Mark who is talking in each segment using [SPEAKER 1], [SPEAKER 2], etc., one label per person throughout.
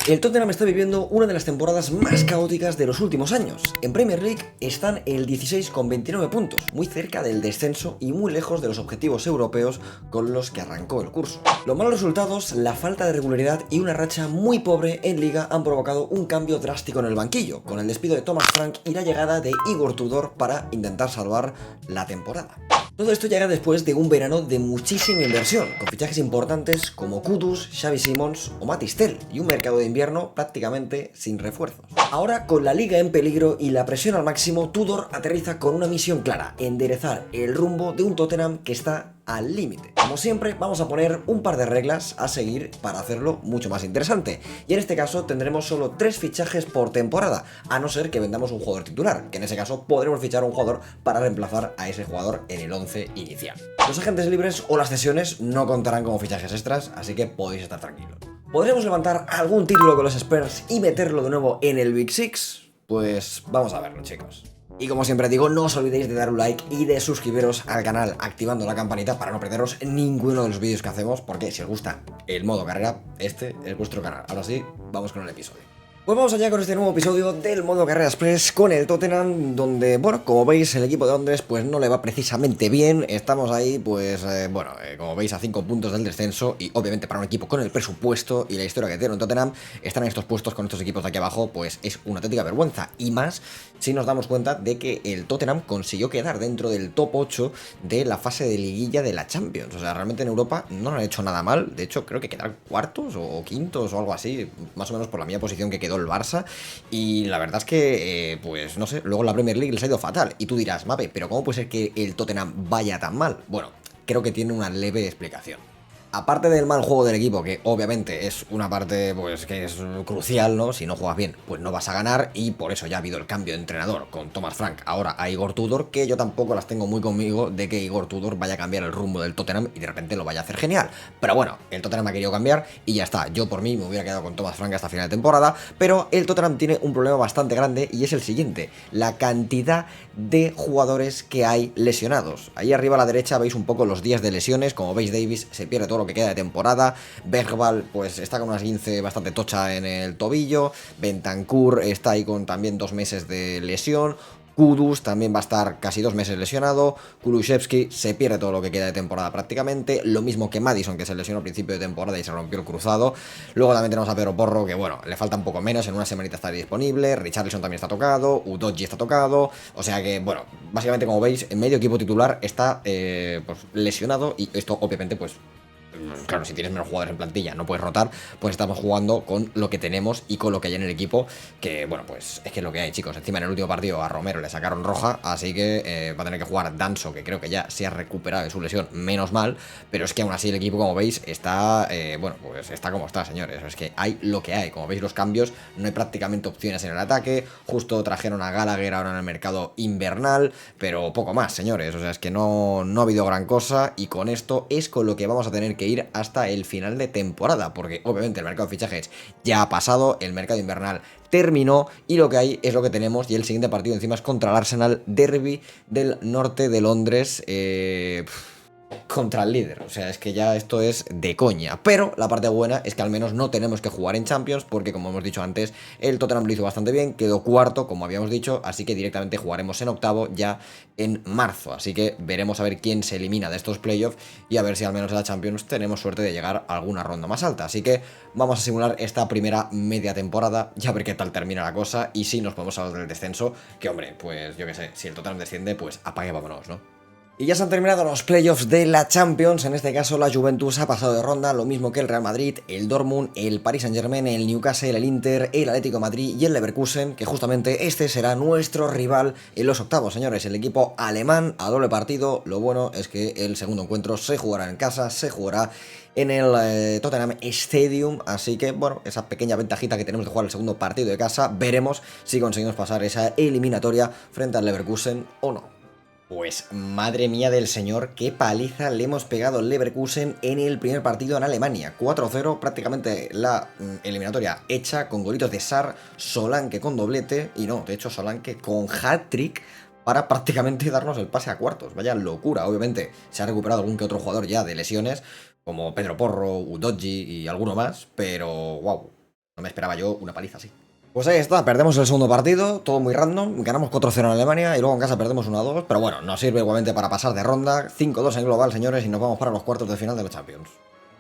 [SPEAKER 1] El Tottenham está viviendo una de las temporadas más caóticas de los últimos años. En Premier League están el 16 con 29 puntos, muy cerca del descenso y muy lejos de los objetivos europeos con los que arrancó el curso. Los malos resultados, la falta de regularidad y una racha muy pobre en Liga han provocado un cambio drástico en el banquillo, con el despido de Thomas Frank y la llegada de Igor Tudor para intentar salvar la temporada. Todo esto llega después de un verano de muchísima inversión, con fichajes importantes como Kudus, Xavi Simons o Mathys Tel, y un mercado de invierno prácticamente sin refuerzos. Ahora, con la liga en peligro y la presión al máximo, Tudor aterriza con una misión clara: enderezar el rumbo de un Tottenham que está al límite. Como siempre, vamos a poner un par de reglas a seguir para hacerlo mucho más interesante. Y en este caso tendremos solo 3 fichajes por temporada, a no ser que vendamos un jugador titular, que en ese caso podremos fichar a un jugador para reemplazar a ese jugador en el 11 inicial. Los agentes libres o las cesiones no contarán como fichajes extras, así que podéis estar tranquilos. ¿Podremos levantar algún título con los Spurs y meterlo de nuevo en el Big Six? Pues vamos a verlo, chicos. Y como siempre digo, no os olvidéis de dar un like y de suscribiros al canal activando la campanita para no perderos ninguno de los vídeos que hacemos, porque si os gusta el modo carrera, este es vuestro canal. Ahora sí, vamos con el episodio. Pues vamos allá con este nuevo episodio del modo Carrera Express con el Tottenham, donde, bueno, como veis, el equipo de Londres pues no le va precisamente bien. Estamos ahí, pues, como veis, a 5 puntos del descenso, y obviamente para un equipo con el presupuesto y la historia que tiene el Tottenham, estar en estos puestos con estos equipos de aquí abajo, pues es una auténtica vergüenza. Y más si nos damos cuenta de que el Tottenham consiguió quedar dentro del top 8 de la fase de liguilla de la Champions. O sea, realmente en Europa no lo han hecho nada mal. De hecho, creo que quedaron cuartos o quintos o algo así, más o menos por la misma posición que quedó el Barça, y la verdad es que, pues no sé, luego en la Premier League les ha ido fatal, y tú dirás, Mape, pero ¿cómo puede ser que el Tottenham vaya tan mal? Bueno, creo que tiene una leve explicación. Aparte del mal juego del equipo, que obviamente es una parte pues que es crucial, ¿no? Si no juegas bien, pues no vas a ganar, y por eso ya ha habido el cambio de entrenador con Thomas Frank ahora a Igor Tudor, que yo tampoco las tengo muy conmigo de que Igor Tudor vaya a cambiar el rumbo del Tottenham y de repente lo vaya a hacer genial. Pero bueno, el Tottenham ha querido cambiar y ya está. Yo por mí me hubiera quedado con Thomas Frank hasta final de temporada, pero el Tottenham tiene un problema bastante grande y es el siguiente: la cantidad de jugadores que hay lesionados. Ahí arriba a la derecha veis un poco los días de lesiones. Como veis, Davis se pierde todo lo que queda de temporada, Bergvall pues está con unas 15 bastante tocha en el tobillo, Bentancur está ahí con también 2 meses de lesión, Kudus también va a estar casi 2 meses lesionado, Kulusevski se pierde todo lo que queda de temporada prácticamente, lo mismo que Maddison, que se lesionó al principio de temporada y se rompió el cruzado. Luego también tenemos a Pedro Porro, que bueno, le falta un poco menos, en una semanita está disponible, Richarlison también está tocado, Udogie está tocado, o sea que bueno, básicamente como veis, en medio equipo titular está pues lesionado, y esto obviamente pues claro, si tienes menos jugadores en plantilla, no puedes rotar, pues estamos jugando con lo que tenemos y con lo que hay en el equipo, que bueno, pues es que es lo que hay, chicos. Encima en el último partido a Romero le sacaron roja, así que va a tener que jugar Danso, que creo que ya se ha recuperado de su lesión, menos mal, pero es que aún así el equipo, como veis, está, bueno, pues está como está, señores. Es que hay lo que hay, como veis los cambios, no hay prácticamente opciones en el ataque, justo trajeron a Gallagher ahora en el mercado invernal, pero poco más, señores. O sea, es que no ha habido gran cosa, y con esto es con lo que vamos a tener que ir hasta el final de temporada, porque obviamente el mercado de fichajes ya ha pasado, el mercado invernal terminó, y lo que hay es lo que tenemos, y el siguiente partido encima es contra el Arsenal, derbi del norte de Londres, contra el líder. O sea, es que ya esto es de coña. Pero la parte buena es que al menos no tenemos que jugar en Champions, porque como hemos dicho antes, el Tottenham lo hizo bastante bien, quedó cuarto, como habíamos dicho, así que directamente jugaremos en octavo ya en marzo. Así que veremos a ver quién se elimina de estos playoffs, y a ver si al menos en la Champions tenemos suerte de llegar a alguna ronda más alta. Así que vamos a simular esta primera media temporada, ya ver qué tal termina la cosa, y si nos podemos hablar del descenso, que hombre, pues yo qué sé, si el Tottenham desciende, pues apague, vámonos, ¿no? Y ya se han terminado los playoffs de la Champions. En este caso la Juventus ha pasado de ronda, lo mismo que el Real Madrid, el Dortmund, el Paris Saint-Germain, el Newcastle, el Inter, el Atlético de Madrid y el Leverkusen, que justamente este será nuestro rival en los octavos, señores. El equipo alemán a doble partido. Lo bueno es que el segundo encuentro se jugará en casa, se jugará en el Tottenham Stadium, así que bueno, esa pequeña ventajita que tenemos de jugar el segundo partido de casa, veremos si conseguimos pasar esa eliminatoria frente al Leverkusen o no. Pues madre mía del señor, qué paliza le hemos pegado al Leverkusen en el primer partido en Alemania. 4-0, prácticamente la eliminatoria hecha, con golitos de Sar, Solanke con doblete, y no, de hecho Solanke con hat-trick para prácticamente darnos el pase a cuartos. Vaya locura. Obviamente se ha recuperado algún que otro jugador ya de lesiones, como Pedro Porro, Udogie y alguno más, pero wow. No me esperaba yo una paliza así. Pues ahí está, perdemos el segundo partido, todo muy random, ganamos 4-0 en Alemania y luego en casa perdemos 1-2, pero bueno, nos sirve igualmente para pasar de ronda, 5-2 en global, señores, y nos vamos para los cuartos de final de la Champions.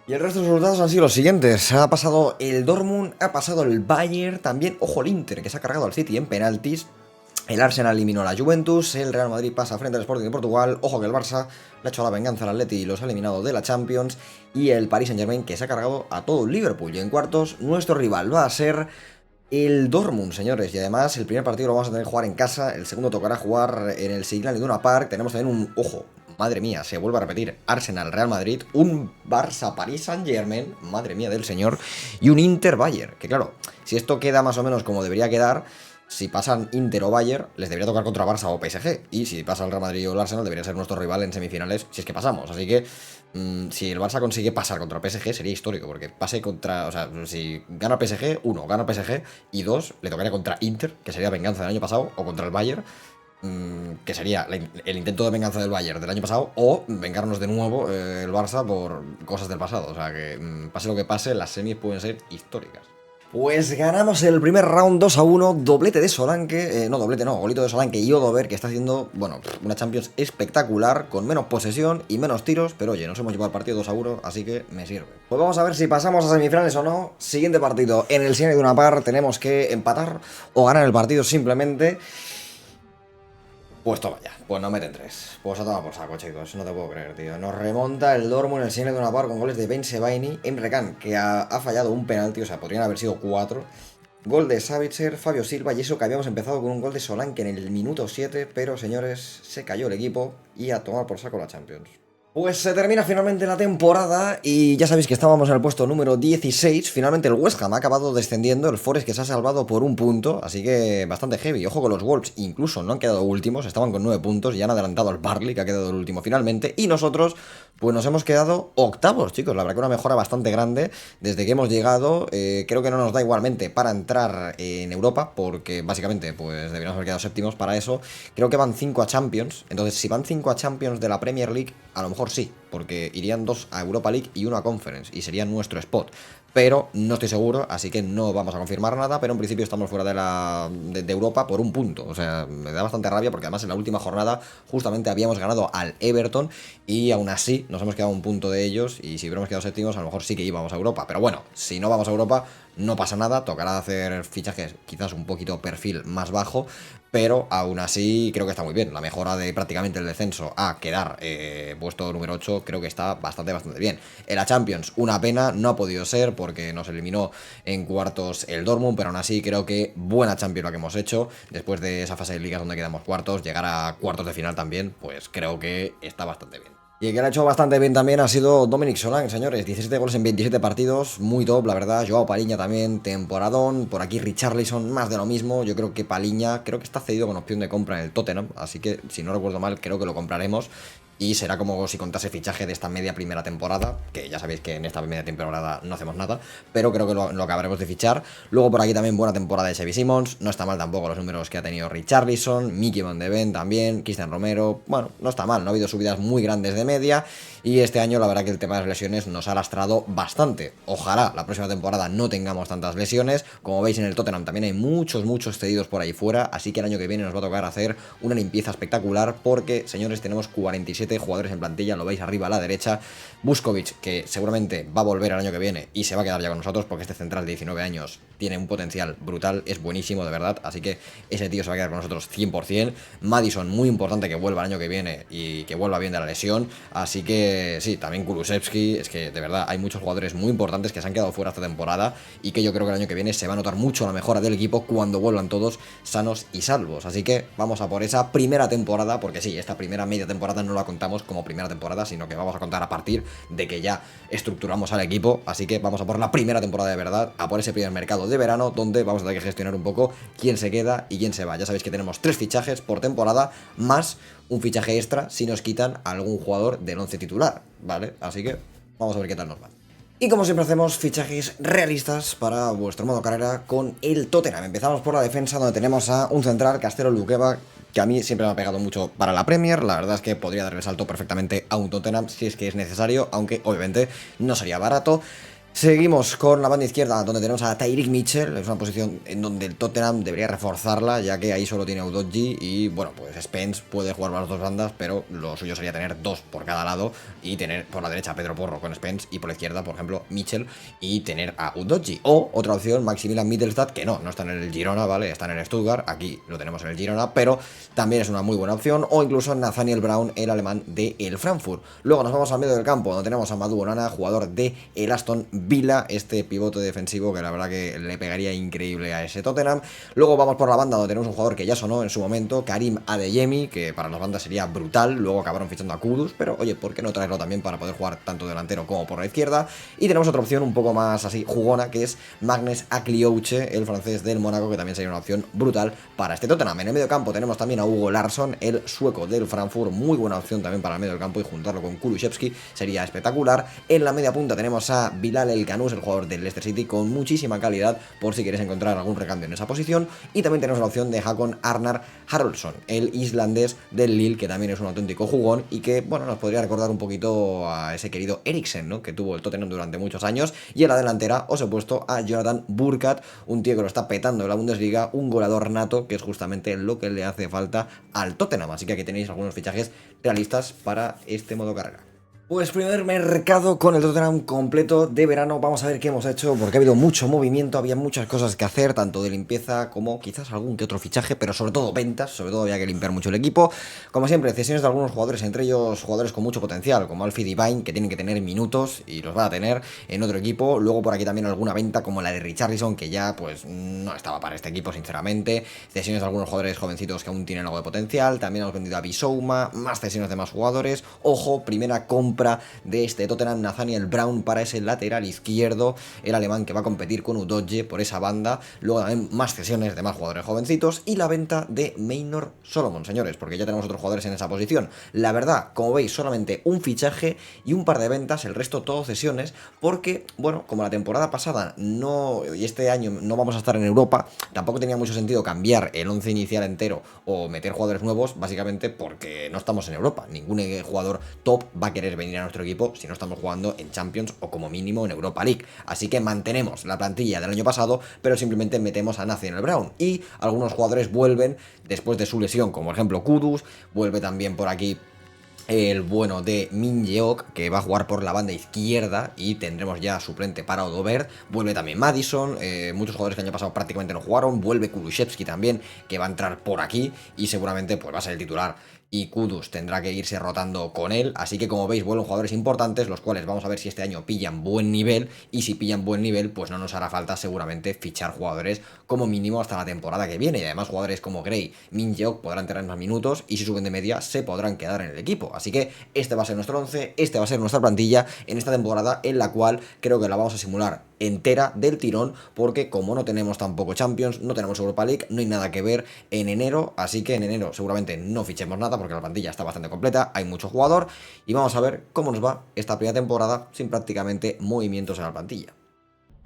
[SPEAKER 1] Y el resto de los resultados han sido los siguientes. Ha pasado el Dortmund, ha pasado el Bayern, también, ojo, el Inter, que se ha cargado al City en penaltis. El Arsenal eliminó a la Juventus, el Real Madrid pasa frente al Sporting de Portugal, ojo que el Barça le ha hecho la venganza al Atleti y los ha eliminado de la Champions, y el Paris Saint-Germain, que se ha cargado a todo el Liverpool. Y en cuartos, nuestro rival va a ser el Dortmund, señores, y además el primer partido lo vamos a tener que jugar en casa, el segundo tocará jugar en el Signal Iduna Park. Tenemos también un, ojo, madre mía, se vuelve a repetir, Arsenal-Real Madrid, un Barça-Paris Saint-Germain, madre mía del señor, y un Inter-Bayern, que claro, si esto queda más o menos como debería quedar, si pasan Inter o Bayern, les debería tocar contra Barça o PSG, y si pasa el Real Madrid o el Arsenal, debería ser nuestro rival en semifinales, si es que pasamos, así que si el Barça consigue pasar contra el PSG sería histórico, porque pase contra, o sea, si gana el PSG, uno, gana el PSG, y dos, le tocaría contra Inter, que sería venganza del año pasado, o contra el Bayern, que sería el intento de venganza del Bayern del año pasado, o vengarnos de nuevo el Barça por cosas del pasado. O sea que pase lo que pase, las semis pueden ser históricas. Pues ganamos el primer round 2-1, doblete de Solanke, no doblete no, golito de Solanke y Odover, que está haciendo, bueno, una Champions espectacular, con menos posesión y menos tiros, pero oye, nos hemos llevado el partido 2-1, así que me sirve. Pues vamos a ver si pasamos a semifinales o no. Siguiente partido, en el Siena de una par tenemos que empatar o ganar el partido simplemente. Pues toma ya, pues no meten 3. Pues a tomar por saco, chicos, no te puedo creer, tío. Nos remonta el Dortmund en el Siena de una par con goles de Ben Sebaini, Emre Can, que ha fallado un penalti, o sea, podrían haber sido 4. Gol de Savitzer, Fabio Silva, y eso que habíamos empezado con un gol de Solanke en el minuto 7, pero señores, se cayó el equipo y a tomar por saco la Champions. Pues se termina finalmente la temporada y ya sabéis que estábamos en el puesto número 16. Finalmente el West Ham ha acabado descendiendo, el Forest que se ha salvado por un punto, así que bastante heavy. Ojo con los Wolves, incluso no han quedado últimos, estaban con 9 puntos y han adelantado al Burnley, que ha quedado el último finalmente. Y nosotros, pues nos hemos quedado octavos, chicos. La verdad que una mejora bastante grande desde que hemos llegado. Creo que no nos da igualmente para entrar en Europa, porque básicamente pues deberíamos haber quedado séptimos para eso. Creo que van 5 a Champions, entonces si van 5 a Champions de la Premier League, a lo mejor sí, porque irían 2 a Europa League y 1 a Conference, y sería nuestro spot. Pero no estoy seguro, así que no vamos a confirmar nada, pero en principio estamos fuera de Europa por un punto. O sea, me da bastante rabia porque además en la última jornada justamente habíamos ganado al Everton y aún así nos hemos quedado un punto de ellos, y si hubiéramos quedado séptimos a lo mejor sí que íbamos a Europa. Pero bueno, si no vamos a Europa no pasa nada, tocará hacer fichajes quizás un poquito perfil más bajo, pero aún así creo que está muy bien. La mejora de prácticamente el descenso a quedar puesto número 8 creo que está bastante bien. En la Champions, una pena, no ha podido ser porque nos eliminó en cuartos el Dortmund, pero aún así creo que buena Champions la que hemos hecho. Después de esa fase de ligas donde quedamos cuartos, llegar a cuartos de final también, pues creo que está bastante bien. Y el que lo ha hecho bastante bien también ha sido Dominic Solanke, señores. 17 goles en 27 partidos, muy top, la verdad. Joao Paliña también, temporadón. Por aquí Richarlison, más de lo mismo. Yo creo que Paliña, creo que está cedido con opción de compra en el Tottenham, así que si no recuerdo mal, creo que lo compraremos. Y será como si contase fichaje de esta media primera temporada, que ya sabéis que en esta media temporada no hacemos nada, pero creo que lo acabaremos de fichar. Luego por aquí también buena temporada de Xavi Simons, no está mal tampoco los números que ha tenido Richarlison, Mickey Van de Ven también, Cristian Romero, bueno, no está mal, no ha habido subidas muy grandes de media, y este año la verdad que el tema de las lesiones nos ha lastrado bastante. Ojalá la próxima temporada no tengamos tantas lesiones, como veis en el Tottenham también hay muchos cedidos por ahí fuera, así que el año que viene nos va a tocar hacer una limpieza espectacular, porque señores tenemos 47 jugadores en plantilla, lo veis arriba a la derecha. Vuskovic, que seguramente va a volver el año que viene y se va a quedar ya con nosotros, porque este central de 19 años tiene un potencial brutal, es buenísimo de verdad, así que ese tío se va a quedar con nosotros 100%. Madison, muy importante que vuelva el año que viene y que vuelva bien de la lesión, así que sí, también Kulusevski, es que de verdad hay muchos jugadores muy importantes que se han quedado fuera esta temporada y que yo creo que el año que viene se va a notar mucho la mejora del equipo cuando vuelvan todos sanos y salvos, así que vamos a por esa primera temporada, porque sí, esta primera media temporada no la contamos como primera temporada, sino que vamos a contar a partir de que ya estructuramos al equipo, así que vamos a por la primera temporada de verdad, a por ese primer mercado de verano, donde vamos a tener que gestionar un poco quién se queda y quién se va. Ya sabéis que tenemos 3 fichajes por temporada, más un fichaje extra si nos quitan a algún jugador del 11 titular, ¿vale? Así que vamos a ver qué tal nos va. Y como siempre hacemos fichajes realistas para vuestro modo carrera con el Tottenham. Empezamos por la defensa, donde tenemos a un central, Castelo Luqueva, que a mí siempre me ha pegado mucho para la Premier. La verdad es que podría dar el salto perfectamente a un Tottenham si es que es necesario, aunque obviamente no sería barato. Seguimos con la banda izquierda, donde tenemos a Tyrick Mitchell. Es una posición en donde el Tottenham debería reforzarla, ya que ahí solo tiene a Udogie y, bueno, pues Spence puede jugar por las dos bandas, pero lo suyo sería tener dos por cada lado y tener por la derecha a Pedro Porro con Spence y por la izquierda, por ejemplo, Mitchell y tener a Udogie. O, otra opción, Maximilian Mittelstadt, que no está en el Girona, ¿vale? Está en el Stuttgart, aquí lo tenemos en el Girona, pero también es una muy buena opción. O incluso Nathaniel Brown, el alemán de el Frankfurt. Luego nos vamos al medio del campo, donde tenemos a Madou Onana, jugador de el Aston Villa, este pivote defensivo que la verdad que le pegaría increíble a ese Tottenham. Luego vamos por la banda, donde tenemos un jugador que ya sonó en su momento, Karim Adeyemi, que para las bandas sería brutal. Luego acabaron fichando a Kudus, pero oye, ¿por qué no traerlo también para poder jugar tanto delantero como por la izquierda? Y tenemos otra opción un poco más así jugona, que es Magnus Aklioche, el francés del Mónaco, que también sería una opción brutal para este Tottenham. En el medio campo tenemos también a Hugo Larsson, el sueco del Frankfurt, muy buena opción también para el medio del campo, y juntarlo con Kulusevski sería espectacular. En la media punta tenemos a Bilal El Kanous, el jugador del Leicester City, con muchísima calidad por si queréis encontrar algún recambio en esa posición. Y también tenemos la opción de Hakon Arnar Haraldsson, el islandés del Lille, que también es un auténtico jugón y que, bueno, nos podría recordar un poquito a ese querido Eriksen, ¿no?, que tuvo el Tottenham durante muchos años. Y en la delantera os he puesto a Jonathan Burkhardt, un tío que lo está petando en la Bundesliga, un goleador nato, que es justamente lo que le hace falta al Tottenham. Así que aquí tenéis algunos fichajes realistas para este modo carrera. Pues primer mercado con el Tottenham completo de verano. Vamos a ver qué hemos hecho, porque ha habido mucho movimiento, había muchas cosas que hacer, tanto de limpieza como quizás algún que otro fichaje, pero sobre todo ventas, sobre todo había que limpiar mucho el equipo. Como siempre, cesiones de algunos jugadores, entre ellos jugadores con mucho potencial, como Alfie Divine, que tienen que tener minutos y los van a tener en otro equipo. Luego por aquí también alguna venta como la de Richarlison, que ya pues no estaba para este equipo, sinceramente. Cesiones de algunos jugadores jovencitos que aún tienen algo de potencial. También hemos vendido a Bissouma, más cesiones de más jugadores. Ojo, primera compra de este Tottenham, Nathaniel Brown para ese lateral izquierdo, el alemán que va a competir con Udogie por esa banda. Luego también más cesiones de más jugadores jovencitos y la venta de Maynor Solomon, señores, porque ya tenemos otros jugadores en esa posición. La verdad, como veis, solamente un fichaje y un par de ventas, el resto todo cesiones, porque, bueno, como la temporada pasada no, y este año no vamos a estar en Europa, tampoco tenía mucho sentido cambiar el 11 inicial entero o meter jugadores nuevos, básicamente porque no estamos en Europa. Ningún jugador top va a querer venir a nuestro equipo si no estamos jugando en Champions o como mínimo en Europa League. Así que mantenemos la plantilla del año pasado, pero simplemente metemos a Nathaniel Brown. Y algunos jugadores vuelven después de su lesión, como por ejemplo Kudus, vuelve también por aquí el bueno de Min Jeok, que va a jugar por la banda izquierda y tendremos ya suplente para Odobert. Vuelve también Maddison, muchos jugadores que el año pasado prácticamente no jugaron. Vuelve Kulusevski también, que va a entrar por aquí y seguramente pues va a ser el titular. Y Kudus tendrá que irse rotando con él, así que como veis vuelven jugadores importantes, los cuales vamos a ver si este año pillan buen nivel, y si pillan buen nivel pues no nos hará falta seguramente fichar jugadores como mínimo hasta la temporada que viene, y además jugadores como Gray, Min Jeok podrán tener más minutos y si suben de media se podrán quedar en el equipo, así que este va a ser nuestro 11, este va a ser nuestra plantilla en esta temporada, en la cual creo que la vamos a simular entera del tirón, porque como no tenemos tampoco Champions, no tenemos Europa League, no hay nada que ver en enero, así que en enero seguramente no fichemos nada porque la plantilla está bastante completa, hay mucho jugador y vamos a ver cómo nos va esta primera temporada sin prácticamente movimientos en la plantilla.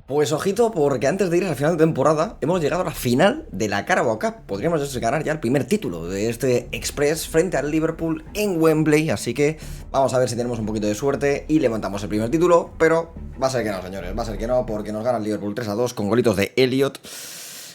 [SPEAKER 1] Pues ojito, porque antes de ir a la final de temporada hemos llegado a la final de la Carabao Cup. Podríamos ganar ya el primer título de este Express frente al Liverpool en Wembley, así que vamos a ver si tenemos un poquito de suerte y levantamos el primer título, pero va a ser que no, señores, va a ser que no, porque nos gana el Liverpool 3-2 con golitos de Elliot,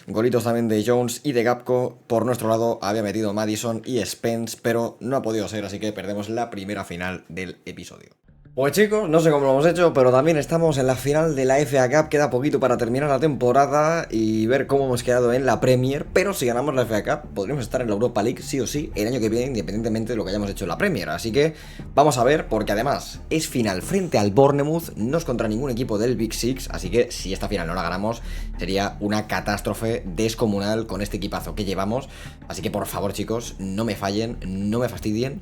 [SPEAKER 1] golitos también de Jones y de Gapco. Por nuestro lado había metido Maddison y Spence, pero no ha podido ser, así que perdemos la primera final del episodio. Pues chicos, no sé cómo lo hemos hecho, pero también estamos en la final de la FA Cup, queda poquito para terminar la temporada y ver cómo hemos quedado en la Premier, pero si ganamos la FA Cup podríamos estar en la Europa League sí o sí el año que viene, independientemente de lo que hayamos hecho en la Premier, así que vamos a ver, porque además es final frente al Bournemouth, no es contra ningún equipo del Big Six, así que si esta final no la ganamos sería una catástrofe descomunal con este equipazo que llevamos, así que por favor chicos, no me fallen, no me fastidien.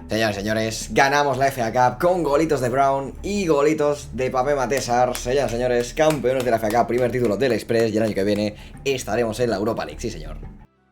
[SPEAKER 1] Señores, señores, ganamos la FA Cup con golitos de Brown y golitos de Pape Matar. Señores, señores, campeones de la FA Cup, primer título del Express, y el año que viene estaremos en la Europa League, sí señor.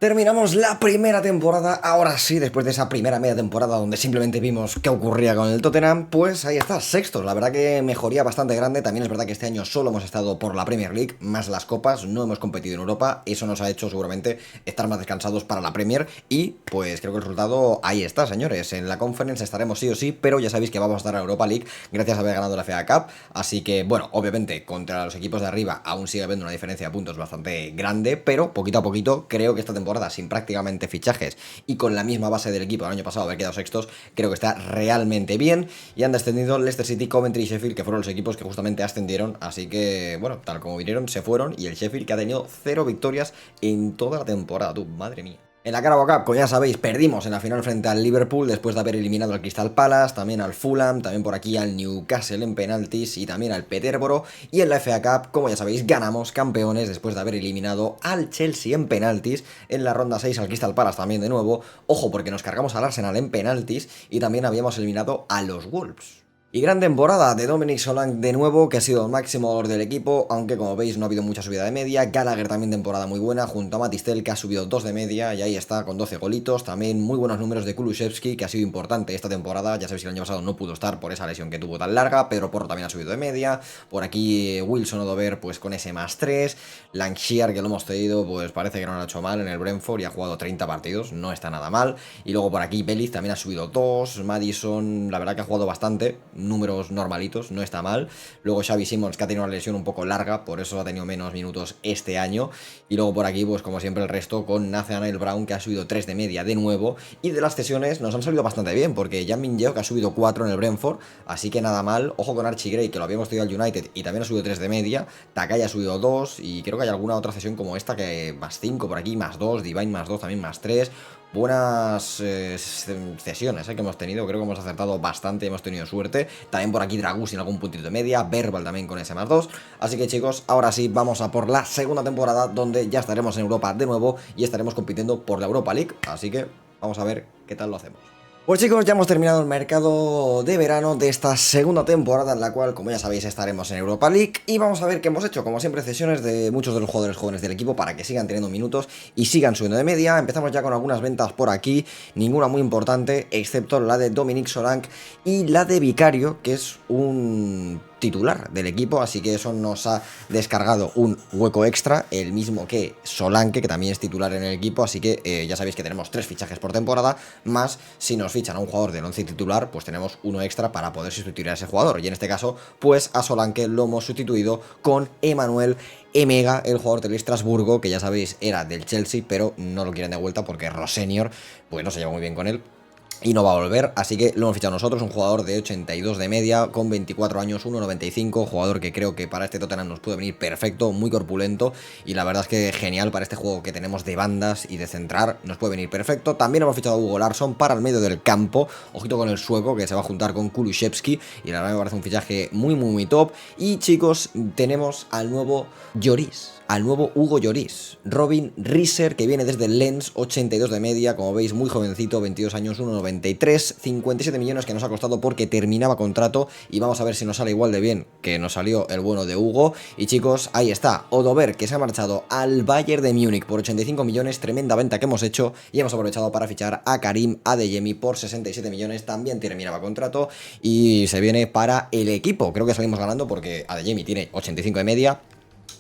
[SPEAKER 1] Terminamos la primera temporada, ahora sí, después de esa primera media temporada donde simplemente vimos qué ocurría con el Tottenham, pues ahí está, sextos, la verdad que mejoría bastante grande, también es verdad que este año solo hemos estado por la Premier League, más las copas, no hemos competido en Europa, eso nos ha hecho seguramente estar más descansados para la Premier y pues creo que el resultado ahí está, señores, en la Conference estaremos sí o sí, pero ya sabéis que vamos a estar en Europa League gracias a haber ganado la FA Cup, así que bueno, obviamente contra los equipos de arriba aún sigue habiendo una diferencia de puntos bastante grande, pero poquito a poquito creo que esta temporada sin prácticamente fichajes y con la misma base del equipo del año pasado haber quedado sextos, creo que está realmente bien y han descendido Leicester City, Coventry y Sheffield, que fueron los equipos que justamente ascendieron, así que bueno, tal como vinieron, se fueron y el Sheffield que ha tenido 0 victorias en toda la temporada, tú, madre mía. En la Carabao Cup, como ya sabéis, perdimos en la final frente al Liverpool después de haber eliminado al Crystal Palace, también al Fulham, también por aquí al Newcastle en penaltis y también al Peterborough. Y en la FA Cup, como ya sabéis, ganamos campeones después de haber eliminado al Chelsea en penaltis, en la ronda 6 al Crystal Palace también de nuevo. Ojo, porque nos cargamos al Arsenal en penaltis y también habíamos eliminado a los Wolves. Y gran temporada de Dominic Solanke de nuevo, que ha sido el máximo goleador del equipo, aunque como veis no ha habido mucha subida de media. Gallagher también temporada muy buena, junto a Matistel, que ha subido 2 de media, y ahí está con 12 golitos. También muy buenos números de Kulusevski, que ha sido importante esta temporada. Ya sabéis que el año pasado no pudo estar por esa lesión que tuvo tan larga. Pedro Porro también ha subido de media. Por aquí Wilson Odover, pues con ese +3. Lancashire, que lo hemos tenido, pues parece que no lo ha hecho mal en el Brentford y ha jugado 30 partidos, no está nada mal. Y luego por aquí Bellis también ha subido 2. Madison, la verdad que ha jugado bastante, números normalitos, no está mal. Luego Xavi Simons, que ha tenido una lesión un poco larga, por eso ha tenido menos minutos este año. Y luego por aquí, pues como siempre el resto con Nathaniel Brown, que ha subido 3 de media de nuevo. Y de las cesiones nos han salido bastante bien, porque Jan Min-jae, que ha subido 4 en el Brentford, así que nada mal. Ojo con Archie Gray, que lo habíamos tenido al United y también ha subido 3 de media. Takai ha subido 2 y creo que hay alguna otra cesión como esta que +5 por aquí, +2, Divine +2, también +3. Buenas cesiones que hemos tenido, creo que hemos acertado bastante, hemos tenido suerte. También por aquí Dragus en algún puntito de media, Verbal también con ese +2. Así que chicos, ahora sí vamos a por la segunda temporada, donde ya estaremos en Europa de nuevo y estaremos compitiendo por la Europa League. Así que vamos a ver qué tal lo hacemos. Pues chicos, ya hemos terminado el mercado de verano de esta segunda temporada, en la cual, como ya sabéis, estaremos en Europa League y vamos a ver qué hemos hecho. Como siempre, cesiones de muchos de los jugadores jóvenes del equipo para que sigan teniendo minutos y sigan subiendo de media. Empezamos ya con algunas ventas por aquí, ninguna muy importante, excepto la de Dominic Solanke y la de Vicario, que es un titular del equipo, así que eso nos ha descargado un hueco extra, el mismo que Solanke, que también es titular en el equipo, así que ya sabéis que tenemos 3 fichajes por temporada, más si nos fichan a un jugador del 11 titular, pues tenemos uno extra para poder sustituir a ese jugador, y en este caso, pues a Solanke lo hemos sustituido con Emmanuel Emega, el jugador del Estrasburgo, que ya sabéis era del Chelsea, pero no lo quieren de vuelta porque Ross Senior, pues no se lleva muy bien con él y no va a volver, así que lo hemos fichado nosotros, un jugador de 82 de media, con 24 años, 1,95, jugador que creo que para este Tottenham nos puede venir perfecto, muy corpulento, y la verdad es que genial para este juego que tenemos de bandas y de centrar, nos puede venir perfecto. También hemos fichado a Hugo Larsson para el medio del campo, ojito con el sueco, que se va a juntar con Kulusevski, y la verdad me parece un fichaje muy top. Y chicos, tenemos al nuevo Lloris, al nuevo Hugo Lloris, Robin Riser, que viene desde el Lens, 82 de media, como veis muy jovencito, 22 años, 1,93, 57 millones que nos ha costado porque terminaba contrato, y vamos a ver si nos sale igual de bien que nos salió el bueno de Hugo. Y chicos, ahí está, Odover, que se ha marchado al Bayern de Múnich por 85 millones, tremenda venta que hemos hecho, y hemos aprovechado para fichar a Karim Adeyemi por 67 millones, también terminaba contrato, y se viene para el equipo. Creo que salimos ganando porque Adeyemi tiene 85 de media,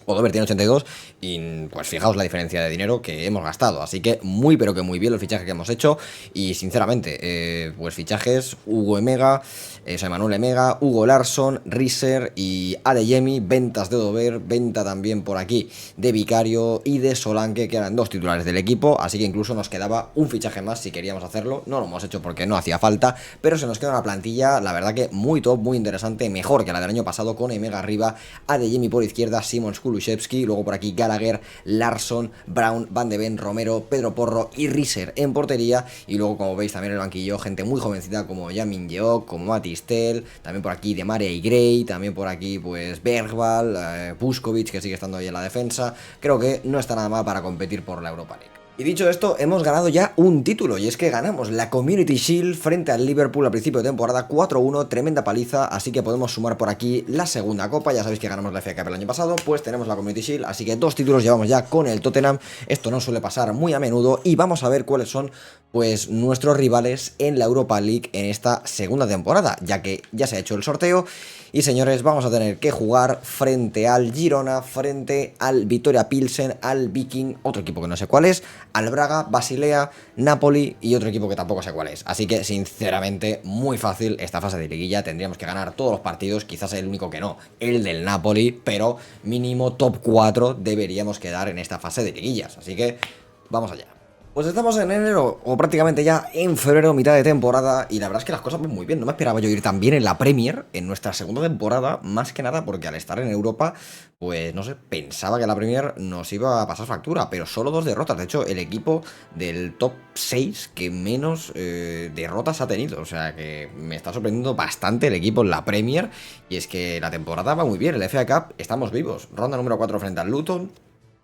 [SPEAKER 1] Odover tiene 82 y pues fijaos la diferencia de dinero que hemos gastado, así que muy pero que muy bien el fichaje que hemos hecho. Y sinceramente, pues fichajes, Hugo Emega, Emmanuel Emega, Hugo Larsson, Riser y Adeyemi, ventas de Odover, venta también por aquí de Vicario y de Solanke, que eran 2 titulares del equipo, así que incluso nos quedaba un fichaje más si queríamos hacerlo. No lo hemos hecho porque no hacía falta, pero se nos queda una plantilla, la verdad que muy top, muy interesante, mejor que la del año pasado, con Emega arriba, Adeyemi por izquierda, Simons, Kulusevski, luego por aquí Gallagher, Larsson, Brown, Van de Ven, Romero, Pedro Porro y Riser en portería. Y luego, como veis, también en el banquillo gente muy jovencita como Jan Min-jae, como Matistel, también por aquí Demaria y Gray, también por aquí pues Bergval, Puskovic, que sigue estando ahí en la defensa. Creo que no está nada mal para competir por la Europa League. Y dicho esto, hemos ganado ya un título, y es que ganamos la Community Shield frente al Liverpool al principio de temporada 4-1, tremenda paliza, así que podemos sumar por aquí la segunda copa. Ya sabéis que ganamos la FA Cup el año pasado, pues tenemos la Community Shield, así que 2 títulos llevamos ya con el Tottenham. Esto no suele pasar muy a menudo, y vamos a ver cuáles son pues nuestros rivales en la Europa League en esta segunda temporada, ya que ya se ha hecho el sorteo. Y señores, vamos a tener que jugar frente al Girona, frente al Vitoria Pilsen, al Viking, otro equipo que no sé cuál es, al Braga, Basilea, Napoli y otro equipo que tampoco sé cuál es. Así que, sinceramente, muy fácil esta fase de liguilla. Tendríamos que ganar todos los partidos, quizás el único que no, el del Napoli, pero mínimo top 4 deberíamos quedar en esta fase de liguillas. Así que, vamos allá. Pues estamos en enero, o prácticamente ya en febrero, mitad de temporada, y la verdad es que las cosas van muy bien. No me esperaba yo ir tan bien en la Premier, en nuestra segunda temporada, más que nada porque al estar en Europa, pues no sé, pensaba que la Premier nos iba a pasar factura, pero solo 2 derrotas. De hecho, el equipo del top 6 que menos derrotas ha tenido, o sea que me está sorprendiendo bastante el equipo en la Premier, y es que la temporada va muy bien, el FA Cup estamos vivos, ronda número 4 frente al Luton.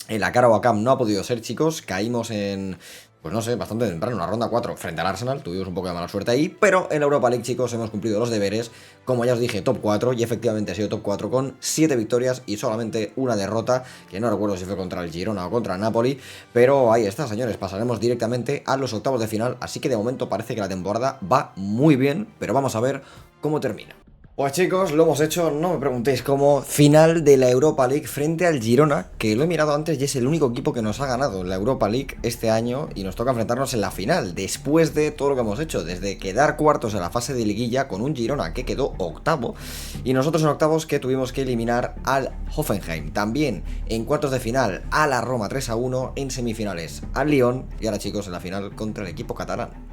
[SPEAKER 1] En la Carabao Cup no ha podido ser, chicos. Caímos en, pues no sé, bastante temprano, en la ronda 4 frente al Arsenal. Tuvimos un poco de mala suerte ahí. Pero en la Europa League, chicos, hemos cumplido los deberes. Como ya os dije, top 4. Y efectivamente ha sido top 4 con 7 victorias y solamente una derrota. Que no recuerdo si fue contra el Girona o contra el Napoli. Pero ahí está, señores. Pasaremos directamente a los octavos de final. Así que de momento parece que la temporada va muy bien. Pero vamos a ver cómo termina. Pues chicos, lo hemos hecho, no me preguntéis cómo. Final de la Europa League frente al Girona, que lo he mirado antes y es el único equipo que nos ha ganado en la Europa League este año, y nos toca enfrentarnos en la final, después de todo lo que hemos hecho, desde quedar cuartos en la fase de liguilla con un Girona que quedó octavo, y nosotros en octavos que tuvimos que eliminar al Hoffenheim. También en cuartos de final a la Roma 3-1, en semifinales al Lyon, y ahora chicos en la final contra el equipo catalán.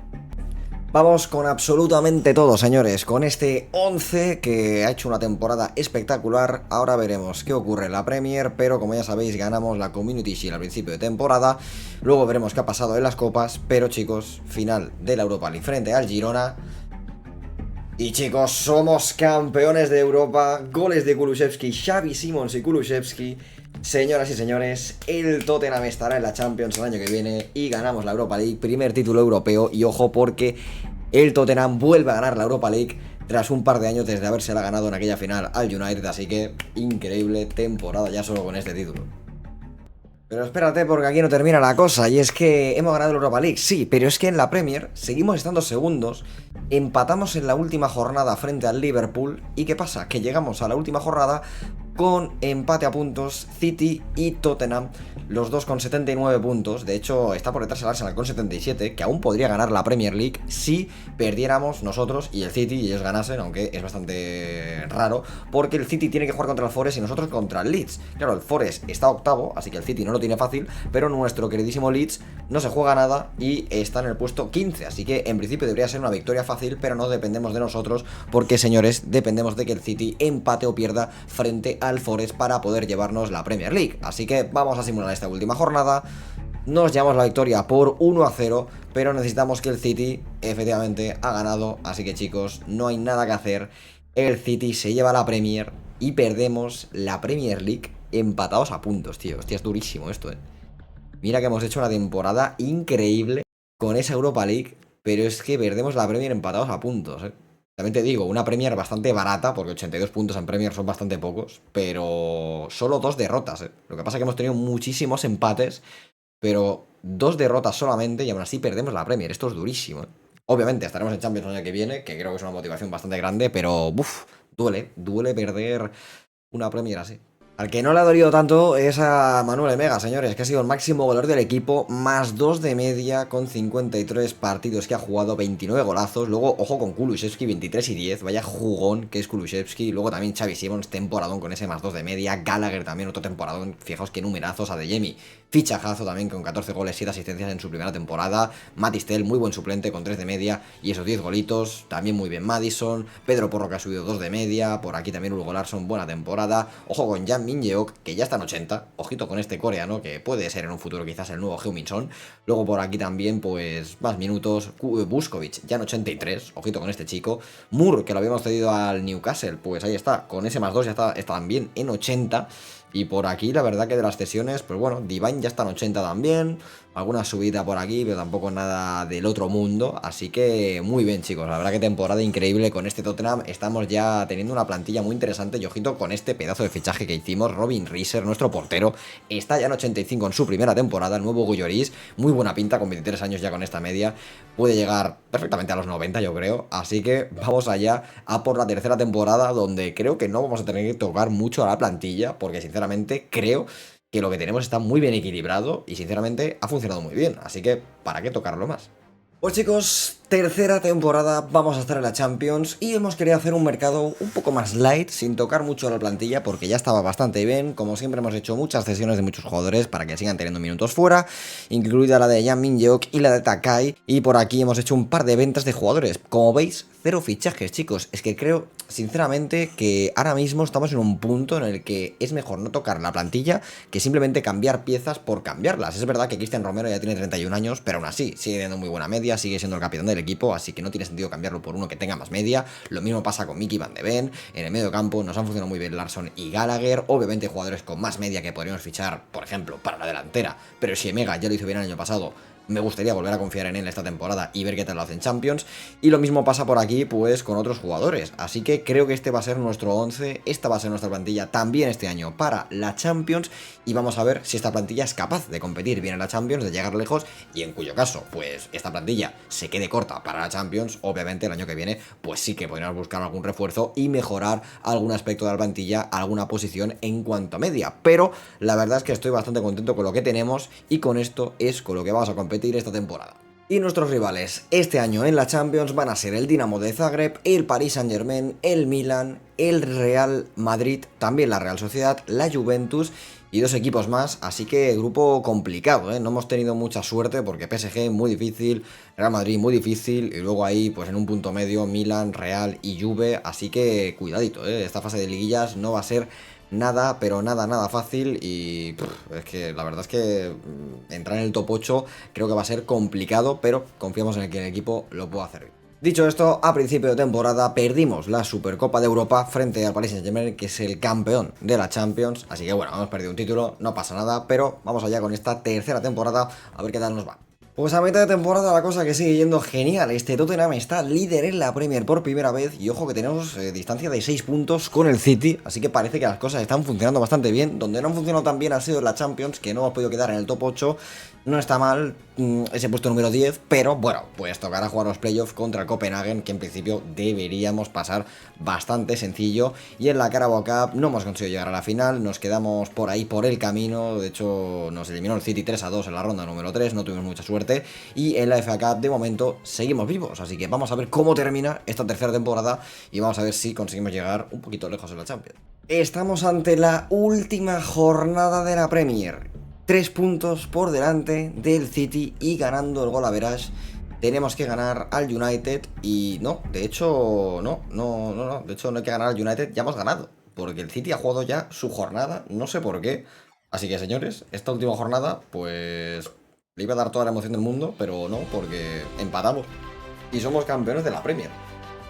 [SPEAKER 1] Vamos con absolutamente todo, señores, con este 11 que ha hecho una temporada espectacular. Ahora veremos qué ocurre en la Premier, pero como ya sabéis, ganamos la Community Shield al principio de temporada. Luego veremos qué ha pasado en las copas, pero chicos, final de la Europa League frente al Girona. Y chicos, somos campeones de Europa, goles de Kulusevski, Xavi Simons y Kulusevski. Señoras y señores, el Tottenham estará en la Champions el año que viene y ganamos la Europa League, primer título europeo. Y ojo, porque el Tottenham vuelve a ganar la Europa League tras un par de años desde habérsela ganado en aquella final al United. Así que increíble temporada ya solo con este título. Pero espérate, porque aquí no termina la cosa, y es que hemos ganado la Europa League, sí, pero es que en la Premier seguimos estando segundos, empatamos en la última jornada frente al Liverpool, y ¿qué pasa? Que llegamos a la última jornada con empate a puntos, City y Tottenham, los dos con 79 puntos. De hecho, está por detrás el Arsenal con 77, que aún podría ganar la Premier League si perdiéramos nosotros y el City y ellos ganasen, aunque es bastante raro, porque el City tiene que jugar contra el Forest y nosotros contra el Leeds. Claro, el Forest está octavo, así que el City no lo tiene fácil, pero nuestro queridísimo Leeds no se juega nada y está en el puesto 15, así que en principio debería ser una victoria fácil, pero no dependemos de nosotros, porque señores, dependemos de que el City empate o pierda frente al Forest para poder llevarnos la Premier League. Así que vamos a simular esta última jornada. Nos llevamos la victoria por 1-0, pero necesitamos que el City efectivamente ha ganado, así que chicos, no hay nada que hacer. El City se lleva la Premier y perdemos la Premier League empatados a puntos, tío. Hostia, es durísimo esto, eh. Mira que hemos hecho una temporada increíble con esa Europa League, pero es que perdemos la Premier empatados a puntos, eh. También te digo, una Premier bastante barata, porque 82 puntos en Premier son bastante pocos, pero solo 2 derrotas, eh. Lo que pasa es que hemos tenido muchísimos empates, pero 2 derrotas solamente y aún así perdemos la Premier. Esto es durísimo, eh. Obviamente estaremos en Champions el año que viene, que creo que es una motivación bastante grande, pero duele perder una Premier así. Al que no le ha dolido tanto es a Manuel Emega, señores, que ha sido el máximo goleador del equipo, más 2 de media con 53 partidos que ha jugado, 29 golazos. Luego, ojo con Kulusevski, 23 y 10, vaya jugón que es Kulusevski. Luego también Xavi Simons, temporadón con ese más 2 de media. Gallagher también, otro temporadón, fijaos qué numerazos. Adeyemi, fichajazo también con 14 goles, 7 asistencias en su primera temporada. Matistel, muy buen suplente con 3 de media y esos 10 golitos. También muy bien Maddison. Pedro Porro, que ha subido 2 de media. Por aquí también Hugo Larsson, buena temporada. Ojo con Jan Min-jeok, que ya está en 80. Ojito con este coreano, que puede ser en un futuro quizás el nuevo Heung-min Son. Luego por aquí también, pues, más minutos. Buskovic, ya en 83. Ojito con este chico. Moore, que lo habíamos cedido al Newcastle, pues ahí está. Con ese más 2 ya está también en 80. Y por aquí la verdad que de las cesiones, pues bueno, Divine ya está en 80 también, alguna subida por aquí, pero tampoco nada del otro mundo. Así que muy bien, chicos, la verdad que temporada increíble con este Tottenham. Estamos ya teniendo una plantilla muy interesante y ojito con este pedazo de fichaje que hicimos. Robin Reeser, nuestro portero, está ya en 85 en su primera temporada, el nuevo Lloris, muy buena pinta con 23 años ya con esta media, puede llegar perfectamente a los 90 yo creo, así que vamos allá a por la tercera temporada donde creo que no vamos a tener que tocar mucho a la plantilla porque sinceramente creo que lo que tenemos está muy bien equilibrado y sinceramente ha funcionado muy bien, así que ¿para qué tocarlo más? Pues chicos, tercera temporada, vamos a estar en la Champions y hemos querido hacer un mercado un poco más light, sin tocar mucho a la plantilla porque ya estaba bastante bien. Como siempre hemos hecho muchas cesiones de muchos jugadores para que sigan teniendo minutos fuera, incluida la de Jan Min-hyuk y la de Takai. Y por aquí hemos hecho un par de ventas de jugadores. Como veis, cero fichajes, chicos. Es que creo, sinceramente, que ahora mismo estamos en un punto en el que es mejor no tocar la plantilla que simplemente cambiar piezas por cambiarlas. Es verdad que Cristian Romero ya tiene 31 años, pero aún así sigue teniendo muy buena media, sigue siendo el capitán del equipo, así que no tiene sentido cambiarlo por uno que tenga más media. Lo mismo pasa con Mickey Van de Ven. En el medio campo nos han funcionado muy bien Larsson y Gallagher. Obviamente jugadores con más media que podríamos fichar, por ejemplo, para la delantera, pero si Emega ya lo hizo bien el año pasado, me gustaría volver a confiar en él esta temporada y ver qué tal lo hacen Champions. Y lo mismo pasa por aquí pues con otros jugadores. Así que creo que este va a ser nuestro 11. Esta va a ser nuestra plantilla también este año para la Champions. Y vamos a ver si esta plantilla es capaz de competir bien en la Champions, de llegar lejos. Y en cuyo caso pues esta plantilla se quede corta para la Champions, obviamente el año que viene pues sí que podríamos buscar algún refuerzo y mejorar algún aspecto de la plantilla, alguna posición en cuanto a media. Pero la verdad es que estoy bastante contento con lo que tenemos y con esto es con lo que vamos a competir esta temporada. Y nuestros rivales este año en la Champions van a ser el Dinamo de Zagreb, el Paris Saint-Germain, el Milan, el Real Madrid, también la Real Sociedad, la Juventus y dos equipos más, así que grupo complicado, ¿eh? No hemos tenido mucha suerte porque PSG muy difícil, Real Madrid muy difícil y luego ahí pues en un punto medio Milan, Real y Juve, así que cuidadito, ¿eh? Esta fase de liguillas no va a ser nada, pero nada fácil y es que la verdad es que entrar en el top 8 creo que va a ser complicado, pero confiamos en que el equipo lo pueda hacer bien. Dicho esto, a principio de temporada perdimos la Supercopa de Europa frente al Paris Saint-Germain, que es el campeón de la Champions, así que bueno, hemos perdido un título, no pasa nada, pero vamos allá con esta tercera temporada a ver qué tal nos va. Pues a mitad de temporada la cosa que sigue yendo genial. Este Tottenham está líder en la Premier por primera vez y ojo que tenemos distancia de 6 puntos con el City, así que parece que las cosas están funcionando bastante bien. Donde no han funcionado tan bien ha sido en la Champions, que no hemos podido quedar en el top 8. No está mal ese puesto número 10, pero bueno, pues tocará jugar los playoffs contra el Copenhagen, que en principio deberíamos pasar bastante sencillo. Y en la Carabao Cup no hemos conseguido llegar a la final, nos quedamos por ahí por el camino. De hecho nos eliminó el City 3-2 en la ronda número 3, no tuvimos mucha suerte. Y en la FA Cup de momento seguimos vivos, así que vamos a ver cómo termina esta tercera temporada y vamos a ver si conseguimos llegar un poquito lejos en la Champions. Estamos ante la última jornada de la Premier. 3 puntos por delante del City y ganando el gol average. Tenemos que ganar al United y no, de hecho, no, de hecho no hay que ganar al United, ya hemos ganado. Porque el City ha jugado ya su jornada, no sé por qué. Así que señores, esta última jornada, pues le iba a dar toda la emoción del mundo, pero no, porque empatamos. Y somos campeones de la Premier.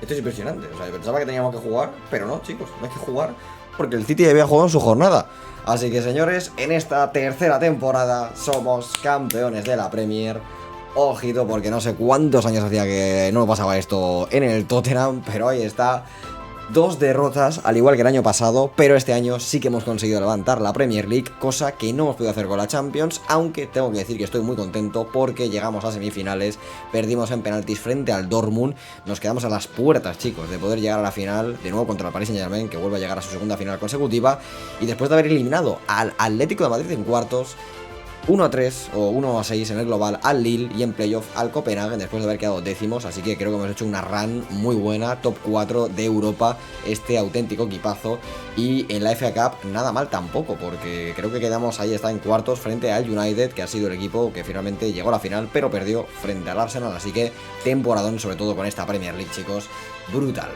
[SPEAKER 1] Esto es impresionante, o sea, yo pensaba que teníamos que jugar, pero no, chicos, no hay que jugar porque el City había jugado en su jornada. Así que señores, en esta tercera temporada somos campeones de la Premier. Ojito, porque no sé cuántos años hacía que no pasaba esto en el Tottenham, pero ahí está. 2 derrotas, al igual que el año pasado, pero este año sí que hemos conseguido levantar la Premier League, cosa que no hemos podido hacer con la Champions, aunque tengo que decir que estoy muy contento porque llegamos a semifinales, perdimos en penaltis frente al Dortmund, nos quedamos a las puertas, chicos, de poder llegar a la final, de nuevo contra el Paris Saint-Germain, que vuelve a llegar a su segunda final consecutiva, y después de haber eliminado al Atlético de Madrid en cuartos, 1-3 o 1-6 en el global al Lille y en playoff al Copenhagen después de haber quedado décimos, así que creo que hemos hecho una run muy buena, top 4 de Europa, este auténtico equipazo. Y en la FA Cup nada mal tampoco, porque creo que quedamos ahí, está en cuartos frente al United, que ha sido el equipo que finalmente llegó a la final, pero perdió frente al Arsenal, así que temporadón sobre todo con esta Premier League, chicos, brutal.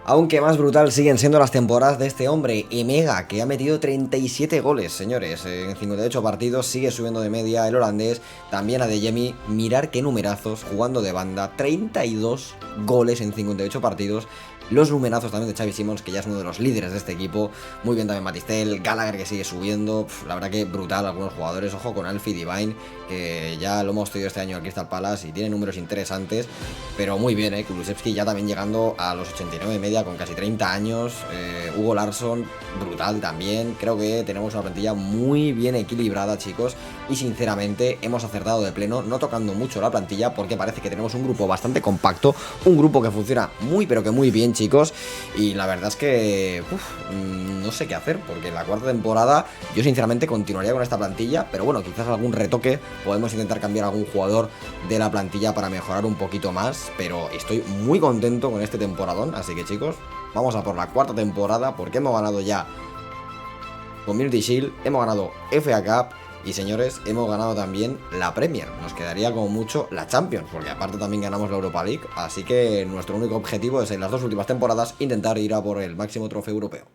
[SPEAKER 1] Aunque más brutal siguen siendo las temporadas de este hombre, Emega, que ha metido 37 goles, señores, en 58 partidos, sigue subiendo de media el holandés, también a Adeyemi, mirar qué numerazos, jugando de banda, 32 goles en 58 partidos, Los numerazos también de Xavi Simons, que ya es uno de los líderes de este equipo. Muy bien también Matistel, Gallagher que sigue subiendo. La verdad que brutal algunos jugadores. Ojo con Alfie Divine, que ya lo hemos tenido este año al Crystal Palace y tiene números interesantes. Pero muy bien, Kulusevski ya también llegando a los 89 y media con casi 30 años. Hugo Larsson, brutal también. Creo que tenemos una plantilla muy bien equilibrada, chicos. Y sinceramente hemos acertado de pleno, no tocando mucho la plantilla, porque parece que tenemos un grupo bastante compacto. Un grupo que funciona muy pero que muy bien, chicos. Y la verdad es que no sé qué hacer, porque en la cuarta temporada yo sinceramente continuaría con esta plantilla, pero bueno, quizás algún retoque, podemos intentar cambiar algún jugador de la plantilla para mejorar un poquito más, pero estoy muy contento con este temporadón, así que chicos, vamos a por la cuarta temporada, porque hemos ganado ya Community Shield, hemos ganado FA Cup. Y señores, hemos ganado también la Premier. Nos quedaría como mucho la Champions, porque aparte también ganamos la Europa League. Así que nuestro único objetivo es en las 2 últimas temporadas intentar ir a por el máximo trofeo europeo.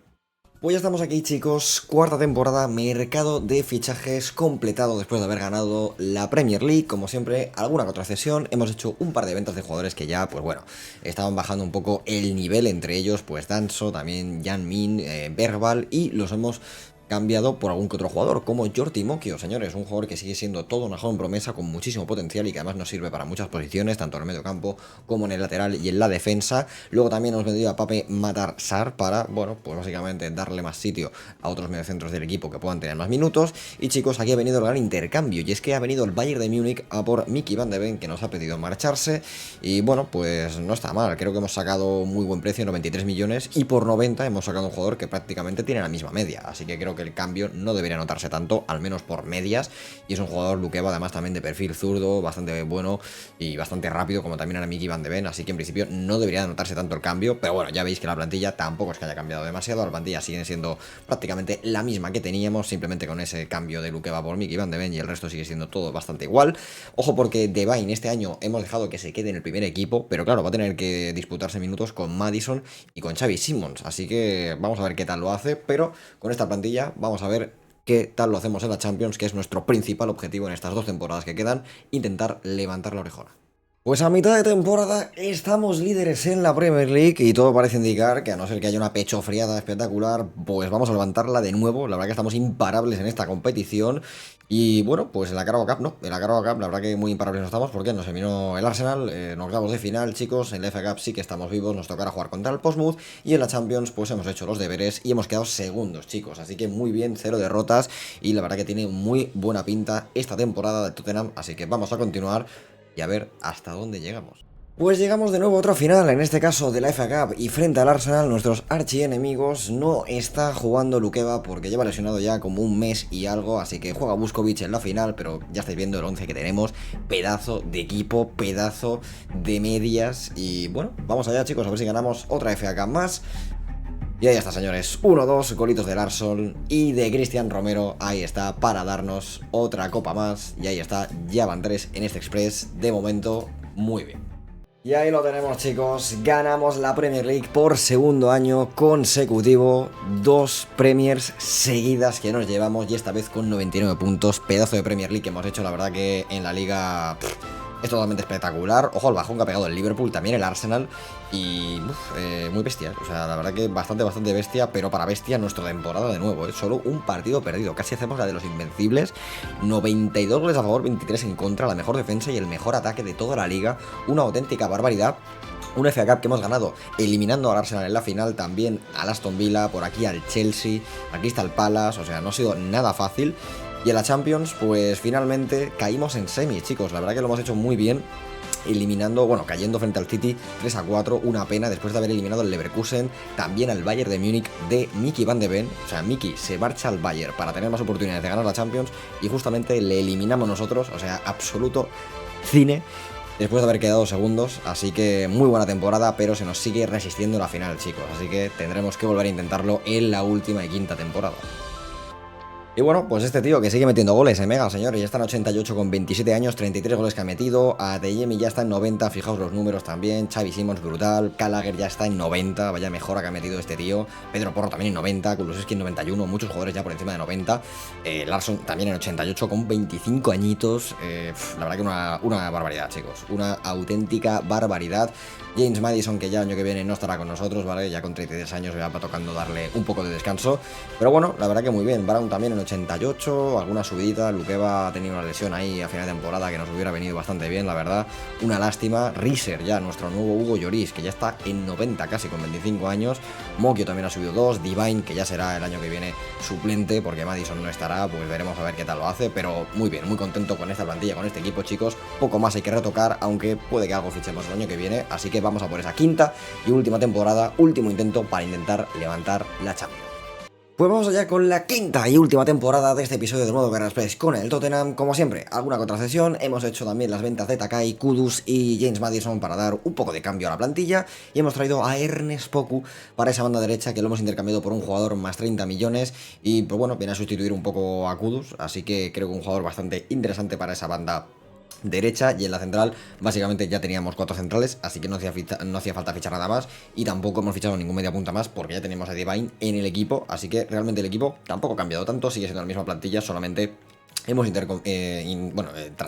[SPEAKER 1] Pues ya estamos aquí, chicos, cuarta temporada, mercado de fichajes completado después de haber ganado la Premier League. Como siempre, alguna contracesión, hemos hecho un par de ventas de jugadores que ya, pues bueno, estaban bajando un poco el nivel, entre ellos, pues Danso, también Jan Min, Verbal, y los hemos cambiado por algún que otro jugador, como Jordi Mokio, señores, un jugador que sigue siendo todo una joven promesa con muchísimo potencial y que además nos sirve para muchas posiciones, tanto en el medio campo como en el lateral y en la defensa. Luego también hemos vendido a Pape Matar Sarr para, bueno, pues básicamente darle más sitio a otros mediocentros del equipo que puedan tener más minutos. Y chicos, aquí ha venido el gran intercambio, y es que ha venido el Bayern de Múnich a por Mickey Van de Ven, que nos ha pedido marcharse, y bueno, pues no está mal, creo que hemos sacado muy buen precio, 93 millones, y por 90 hemos sacado un jugador que prácticamente tiene la misma media, así que creo que el cambio no debería notarse tanto, al menos por medias. Y es un jugador Luqueva además también de perfil zurdo, bastante bueno y bastante rápido, como también era Mickey Van de Ven, así que en principio no debería notarse tanto el cambio. Pero bueno, ya veis que la plantilla tampoco es que haya cambiado demasiado, la plantilla sigue siendo prácticamente la misma que teníamos, simplemente con ese cambio de Luqueva por Mickey Van de Ven, y el resto sigue siendo todo bastante igual. Ojo, porque Devine este año hemos dejado que se quede en el primer equipo, pero claro, va a tener que disputarse minutos con Maddison y con Xavi Simons, así que vamos a ver qué tal lo hace. Pero con esta plantilla vamos a ver qué tal lo hacemos en la Champions, que es nuestro principal objetivo en estas 2 temporadas que quedan, intentar levantar la orejona. Pues a mitad de temporada estamos líderes en la Premier League y todo parece indicar que, a no ser que haya una pechofriada espectacular, pues vamos a levantarla de nuevo. La verdad que estamos imparables en esta competición. Y bueno, pues en la Carabao Cup no, en la Carabao Cup la verdad que muy imparables no estamos, porque nos eliminó el Arsenal, en octavos de final, chicos. En la FA Cup sí que estamos vivos, nos tocará jugar contra el Portsmouth, y en la Champions pues hemos hecho los deberes y hemos quedado segundos, chicos. Así que muy bien, 0 derrotas, y la verdad que tiene muy buena pinta esta temporada de Tottenham, así que vamos a continuar y a ver hasta dónde llegamos. Pues llegamos de nuevo a otra final, en este caso de la FA Cup, y frente al Arsenal, nuestros archienemigos. No está jugando Luqueva porque lleva lesionado ya como un mes y algo, así que juega Vuskovic en la final, pero ya estáis viendo el 11 que tenemos, pedazo de equipo, pedazo de medias, y bueno, vamos allá, chicos, a ver si ganamos otra FA Cup más. Y ahí está, señores, 1-2, golitos de Larsson y de Cristian Romero, ahí está, para darnos otra copa más, y ahí está, ya van 3 en este Express, de momento, muy bien. Y ahí lo tenemos, chicos, ganamos la Premier League por segundo año consecutivo, 2 Premiers seguidas que nos llevamos, y esta vez con 99 puntos, pedazo de Premier League que hemos hecho, la verdad que en la liga es totalmente espectacular. Ojo al bajón que ha pegado el Liverpool, también el Arsenal, y muy bestia, o sea, la verdad que bastante bestia, pero para bestia nuestra temporada de nuevo, solo un partido perdido, casi hacemos la de los invencibles, 92 goles a favor, 23 en contra, la mejor defensa y el mejor ataque de toda la liga, una auténtica barbaridad. Un FA Cup que hemos ganado eliminando al Arsenal en la final, también al Aston Villa, por aquí al Chelsea, al Crystal Palace, o sea, no ha sido nada fácil. Y en la Champions, pues finalmente caímos en semis, chicos, la verdad que lo hemos hecho muy bien, eliminando, bueno, cayendo frente al City 3-4, una pena, después de haber eliminado al Leverkusen, también al Bayern de Múnich de Mickey Van de Ven. O sea, Mickey se marcha al Bayern para tener más oportunidades de ganar la Champions, y justamente le eliminamos nosotros, o sea, absoluto cine, después de haber quedado segundos. Así que muy buena temporada, pero se nos sigue resistiendo la final, chicos, así que tendremos que volver a intentarlo en la última y quinta temporada. Y bueno, pues este tío que sigue metiendo goles, Mega, señores, ya está en 88 con 27 años, 33 goles que ha metido, Adeyemi ya está en 90, fijaos los números también, Xavi Simons brutal, Gallagher ya está en 90, vaya mejora que ha metido este tío, Pedro Porro también en 90, Kulusevski en 91, muchos jugadores ya por encima de 90, Larsson también en 88 con 25 añitos, la verdad que una barbaridad, chicos, una auténtica barbaridad. James Maddison, que ya el año que viene no estará con nosotros, ¿vale? Ya con 33 años ya va tocando darle un poco de descanso. Pero bueno, la verdad que muy bien. Brown también en 88, alguna subidita. Lukeba ha tenido una lesión ahí a final de temporada que nos hubiera venido bastante bien, la verdad. Una lástima. Riser ya, nuestro nuevo Hugo Lloris, que ya está en 90 casi con 25 años. Mokio también ha subido 2. Divine, que ya será el año que viene suplente porque Maddison no estará, pues veremos a ver qué tal lo hace. Pero muy bien, muy contento con esta plantilla, con este equipo, chicos. Poco más hay que retocar, aunque puede que algo fichemos el año que viene. Así que vamos a por esa quinta y última temporada, último intento para intentar levantar la Champions. Pues vamos allá con la quinta y última temporada de este episodio de modo Carreras Express con el Tottenham. Como siempre, alguna contracesión. Hemos hecho también las ventas de Takai, Kudus y James Maddison para dar un poco de cambio a la plantilla. Y hemos traído a Ernest Poku para esa banda derecha, que lo hemos intercambiado por un jugador más 30 millones. Y pues bueno, viene a sustituir un poco a Kudus. Así que creo que un jugador bastante interesante para esa banda derecha. Y en la central básicamente ya teníamos 4 centrales, así que no hacía falta fichar nada más, y tampoco hemos fichado ningún media punta más porque ya tenemos a Divine en el equipo, así que realmente el equipo tampoco ha cambiado tanto, sigue siendo la misma plantilla, solamente hemos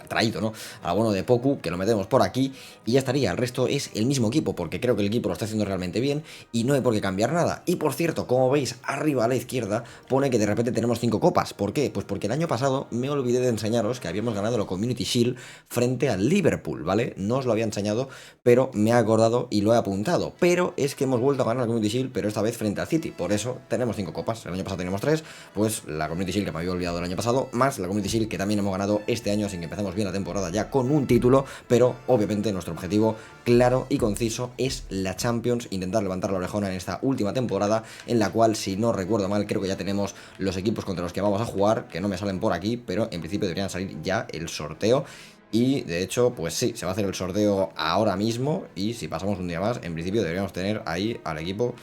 [SPEAKER 1] traído, ¿no?, al bueno de Poku, que lo metemos por aquí y ya estaría. El resto es el mismo equipo, porque creo que el equipo lo está haciendo realmente bien y no hay por qué cambiar nada. Y por cierto, como veis, arriba a la izquierda pone que de repente tenemos 5 copas. ¿Por qué? Pues porque el año pasado me olvidé de enseñaros que habíamos ganado la Community Shield frente al Liverpool, ¿vale? No os lo había enseñado, pero me he acordado y lo he apuntado. Pero es que hemos vuelto a ganar la Community Shield, pero esta vez frente al City. Por eso tenemos 5 copas. El año pasado teníamos 3, pues la Community Shield que me había olvidado el año pasado, más la Community Shield que también hemos ganado este año, así que empezamos bien la temporada ya con un título. Pero obviamente nuestro objetivo claro y conciso es la Champions, intentar levantar la orejona en esta última temporada, en la cual, si no recuerdo mal, creo que ya tenemos los equipos contra los que vamos a jugar, que no me salen por aquí, pero en principio deberían salir ya el sorteo. Y de hecho, pues sí, se va a hacer el sorteo ahora mismo, y si pasamos un día más, en principio deberíamos tener ahí al equipo.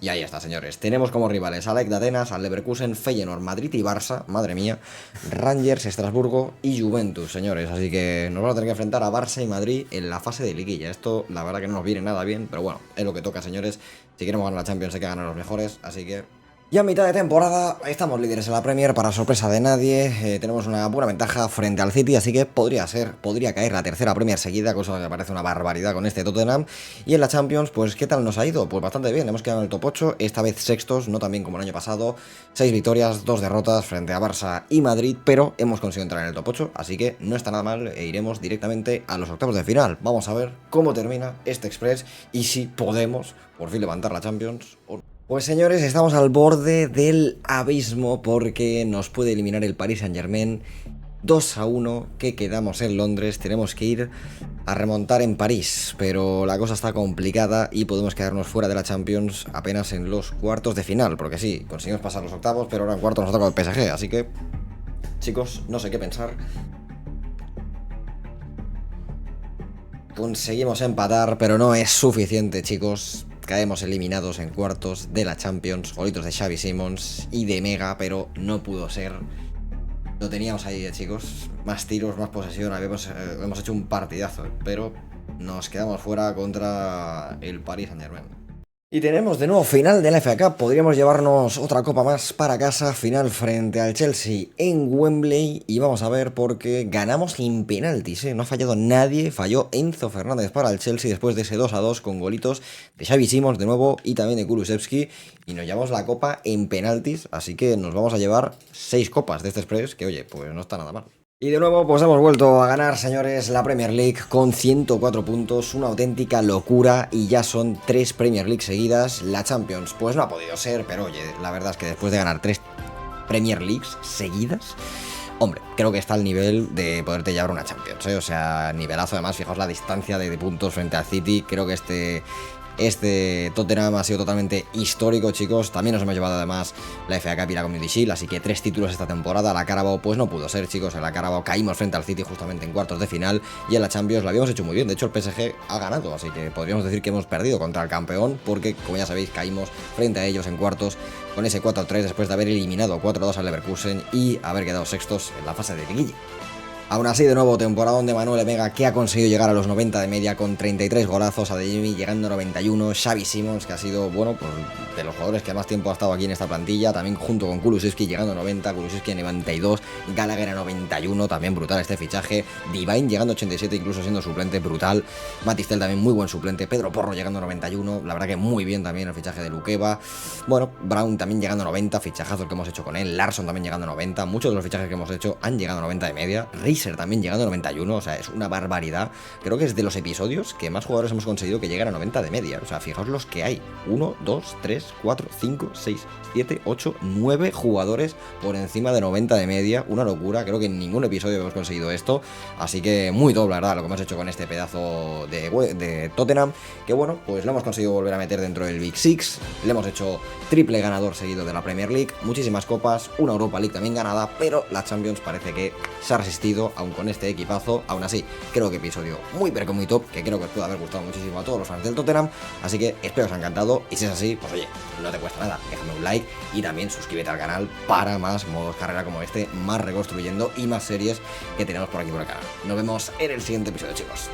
[SPEAKER 1] Y ahí está, señores. Tenemos como rivales a AEK de Atenas, al Leverkusen, Feyenoord, Madrid y Barça, madre mía, Rangers, Estrasburgo y Juventus, señores. Así que nos vamos a tener que enfrentar a Barça y Madrid en la fase de liguilla. Esto, la verdad que no nos viene nada bien, pero bueno, es lo que toca, señores. Si queremos ganar la Champions hay que ganar los mejores, así que... Y a mitad de temporada estamos líderes en la Premier, para sorpresa de nadie. Tenemos una buena ventaja frente al City, así que podría caer la tercera Premier seguida, cosa que me parece una barbaridad con este Tottenham. Y en la Champions, pues ¿qué tal nos ha ido? Pues bastante bien, hemos quedado en el top 8, esta vez sextos, no tan bien como el año pasado. 6 victorias, 2 derrotas frente a Barça y Madrid, pero hemos conseguido entrar en el top 8, así que no está nada mal e iremos directamente a los octavos de final. Vamos a ver cómo termina este Express y si podemos por fin levantar la Champions o no. Pues señores, estamos al borde del abismo porque nos puede eliminar el Paris Saint-Germain 2-1, que quedamos en Londres. Tenemos que ir a remontar en París, pero la cosa está complicada y podemos quedarnos fuera de la Champions apenas en los cuartos de final, porque sí, conseguimos pasar los octavos, pero ahora en cuartos nos toca el PSG, así que, chicos, no sé qué pensar. Conseguimos empatar, pero no es suficiente, chicos. Caemos eliminados en cuartos de la Champions. Golitos de Xavi Simons y de Mega, pero no pudo ser. Lo teníamos ahí, chicos. Más tiros, más posesión. Hemos hecho un partidazo, pero nos quedamos fuera contra el Paris Saint-Germain. Y tenemos de nuevo final de la FA Cup, podríamos llevarnos otra copa más para casa, final frente al Chelsea en Wembley, y vamos a ver porque ganamos sin penaltis, no ha fallado nadie, falló Enzo Fernández para el Chelsea después de ese 2-2 con golitos de Xavi Simons de nuevo y también de Kulusevski, y nos llevamos la copa en penaltis, así que nos vamos a llevar 6 copas de este Express, que oye, pues no está nada mal. Y de nuevo pues hemos vuelto a ganar, señores, la Premier League con 104 puntos, una auténtica locura, y ya son 3 Premier League seguidas. La Champions pues no ha podido ser, pero oye, la verdad es que después de ganar 3 Premier Leagues seguidas, hombre, creo que está al nivel de poderte llevar una Champions, ¿eh? O sea, nivelazo. Además, fijaos la distancia de puntos frente al City. Creo que este Tottenham ha sido totalmente histórico, chicos. También nos hemos llevado además la FA Cup y la Community Shield, así que 3 títulos esta temporada. La Carabao pues no pudo ser, chicos. En la Carabao caímos frente al City justamente en cuartos de final, y en la Champions la habíamos hecho muy bien. De hecho, el PSG ha ganado, así que podríamos decir que hemos perdido contra el campeón, porque como ya sabéis, caímos frente a ellos en cuartos con ese 4-3 después de haber eliminado 4-2 al Leverkusen y haber quedado sextos en la fase de liguilla. Aún así, de nuevo, temporada de Manuel Vega, que ha conseguido llegar a los 90 de media con 33 golazos, Adeyemi llegando a 91, Xavi Simons, que ha sido, bueno, pues de los jugadores que más tiempo ha estado aquí en esta plantilla, también junto con Kulusevski llegando a 90, Kulusevski a 92, Gallagher a 91, también brutal este fichaje, Divine llegando a 87, incluso siendo suplente, brutal, Matistel también muy buen suplente, Pedro Porro llegando a 91, la verdad que muy bien también el fichaje de Luqueva, bueno, Brown también llegando a 90, fichajazos que hemos hecho con él, Larsson también llegando a 90, muchos de los fichajes que hemos hecho han llegado a 90 de media, también llegando a 91, o sea, es una barbaridad. Creo que es de los episodios que más jugadores hemos conseguido que lleguen a 90 de media. O sea, fijaos los que hay. 1, 2, 3, 4, 5, 6, 7, 8, 9 jugadores por encima de 90 de media. Una locura, creo que en ningún episodio hemos conseguido esto. Así que muy top, la verdad, lo que hemos hecho con este pedazo de Tottenham. Que bueno, pues lo hemos conseguido volver a meter dentro del Big Six. Le hemos hecho triple ganador seguido de la Premier League. Muchísimas copas, una Europa League también ganada, pero la Champions parece que se ha resistido aún con este equipazo. Aún así, creo que episodio muy pero que muy top, que creo que os puede haber gustado muchísimo a todos los fans del Tottenham, así que espero que os haya encantado, y si es así, pues oye, no te cuesta nada, déjame un like y también suscríbete al canal para más modos carrera como este, más reconstruyendo y más series que tenemos por aquí por el canal. Nos vemos en el siguiente episodio, chicos.